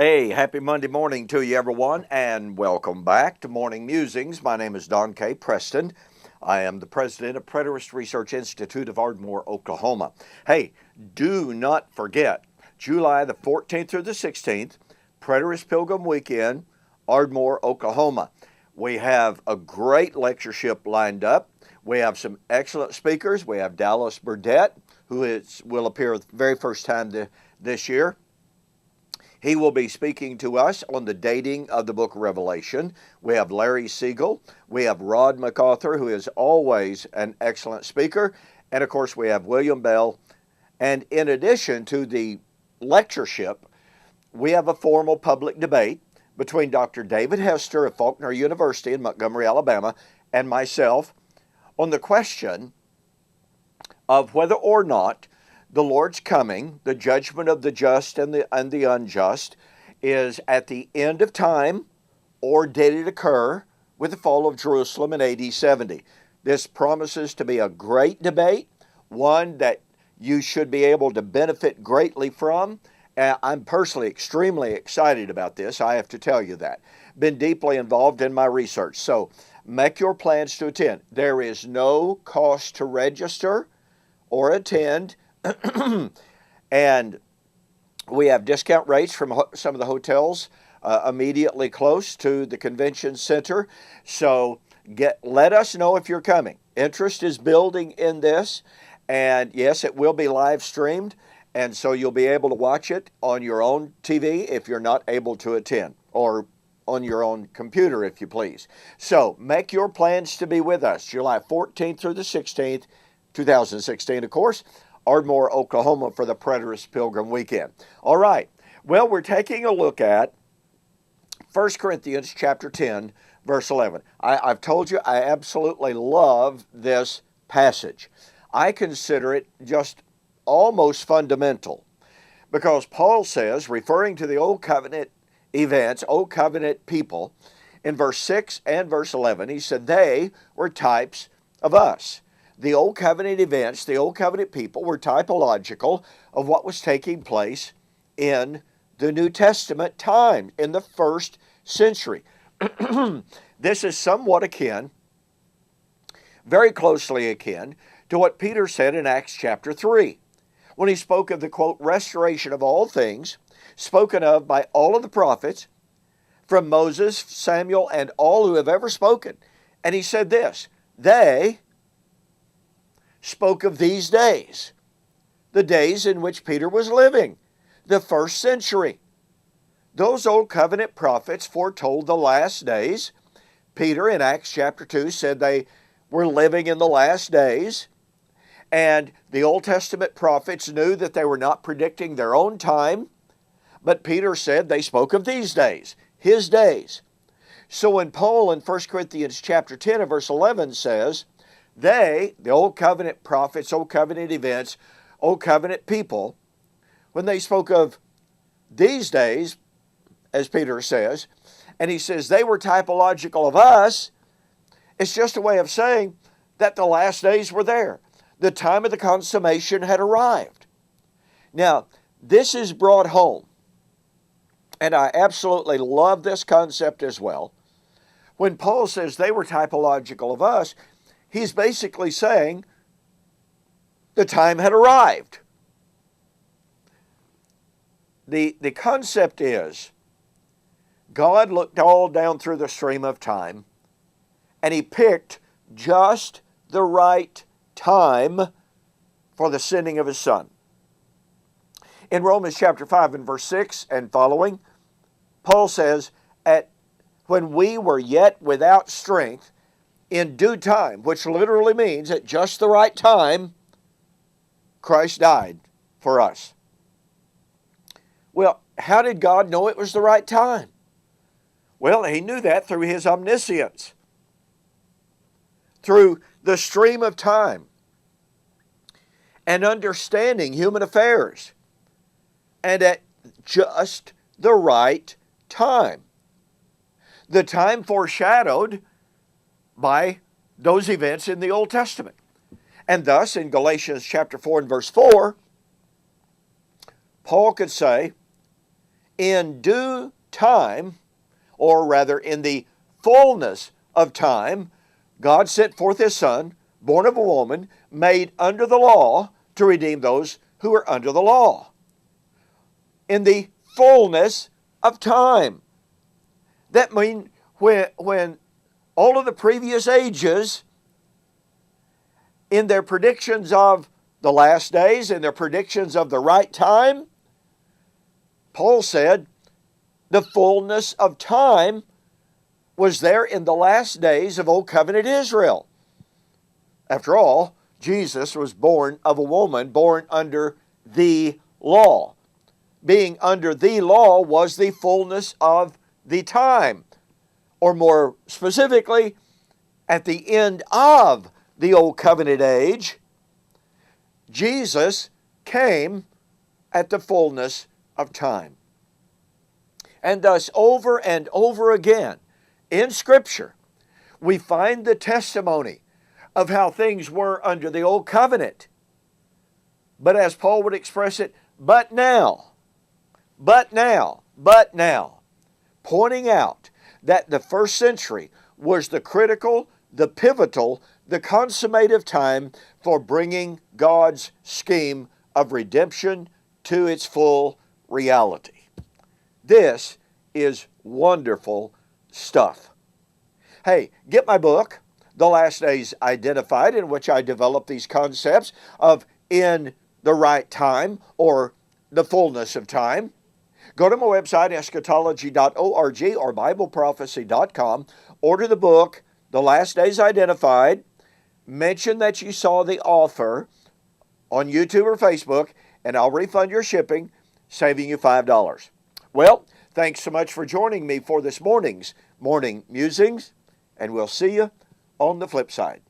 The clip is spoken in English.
Hey, happy Monday morning to you, everyone, and welcome back to Morning Musings. My name is Don K. Preston. I am the president of Preterist Research Institute of Ardmore, Oklahoma. Hey, do not forget, July the 14th through the 16th, Preterist Pilgrim Weekend, Ardmore, Oklahoma. We have a great lectureship lined up. We have some excellent speakers. We have Dallas Burdett, who will appear the very first time this year. He will be speaking to us on the dating of the book of Revelation. We have Larry Siegel. We have Rod MacArthur, who is always an excellent speaker. And of course, we have William Bell. And in addition to the lectureship, we have a formal public debate between Dr. David Hester of Faulkner University in Montgomery, Alabama, and myself on the question of whether or not the Lord's coming, the judgment of the just and the unjust, is at the end of time, or did it occur with the fall of Jerusalem in AD 70? This promises to be a great debate, one that you should be able to benefit greatly from. I'm personally extremely excited about this. I have to tell you that. Been deeply involved in my research. So make your plans to attend. There is no cost to register or attend. And we have discount rates from some of the hotels immediately close to the convention center. So let us know if you're coming. Interest is building in this. And yes, it will be live streamed. And so you'll be able to watch it on your own TV if you're not able to attend, or on your own computer, if you please. So make your plans to be with us July 14th through the 16th, 2016, of course. Ardmore, Oklahoma, for the Preterist Pilgrim Weekend. All right. Well, we're taking a look at 1 Corinthians chapter 10, verse 11. I've told you I absolutely love this passage. I consider it just almost fundamental, because Paul says, referring to the Old Covenant events, Old Covenant people, in verse 6 and verse 11, he said they were types of us. The Old Covenant events, the Old Covenant people were typological of what was taking place in the New Testament time, in the first century. This is somewhat akin, very closely akin, to what Peter said in Acts chapter 3, when he spoke of the, quote, restoration of all things, spoken of by all of the prophets, from Moses, Samuel, and all who have ever spoken. And he said this, they spoke of these days, the days in which Peter was living, the first century. Those Old Covenant prophets foretold the last days. Peter in Acts chapter 2 said they were living in the last days, and the Old Testament prophets knew that they were not predicting their own time, but Peter said they spoke of these days, his days. So when Paul in 1 Corinthians chapter 10 and verse 11 says, they, the Old Covenant prophets, Old Covenant events, Old Covenant people, when they spoke of these days, as Peter says, and he says they were typological of us, it's just a way of saying that the last days were there. The time of the consummation had arrived. Now, this is brought home, and I absolutely love this concept as well. When Paul says they were typological of us, he's basically saying the time had arrived. The concept is God looked all down through the stream of time, and he picked just the right time for the sending of his Son. In Romans chapter 5 and verse 6 and following, Paul says, when we were yet without strength, in due time, which literally means at just the right time, Christ died for us. Well, how did God know it was the right time? Well, he knew that through his omniscience, through the stream of time and understanding human affairs, and at just the right time. The time foreshadowed by those events in the Old Testament. And thus, in Galatians chapter 4 and verse 4, Paul could say, in due time, or rather in the fullness of time, God sent forth His Son, born of a woman, made under the law, to redeem those who are under the law. In the fullness of time. That means when all of the previous ages, in their predictions of the last days, in their predictions of the right time, Paul said the fullness of time was there in the last days of Old Covenant Israel. After all, Jesus was born of a woman, born under the law. Being under the law was the fullness of the time. Or more specifically, at the end of the Old Covenant age, Jesus came at the fullness of time. And thus, over and over again, in Scripture, we find the testimony of how things were under the Old Covenant. But as Paul would express it, but now, pointing out that the first century was the critical, the pivotal, the consummative time for bringing God's scheme of redemption to its full reality. This is wonderful stuff. Hey, get my book, The Last Days Identified, in which I develop these concepts of in the right time or the fullness of time. Go to my website, eschatology.org or bibleprophecy.com. Order the book, The Last Days Identified. Mention that you saw the author on YouTube or Facebook, and I'll refund your shipping, saving you $5. Well, thanks so much for joining me for this morning's Morning Musings, and we'll see you on the flip side.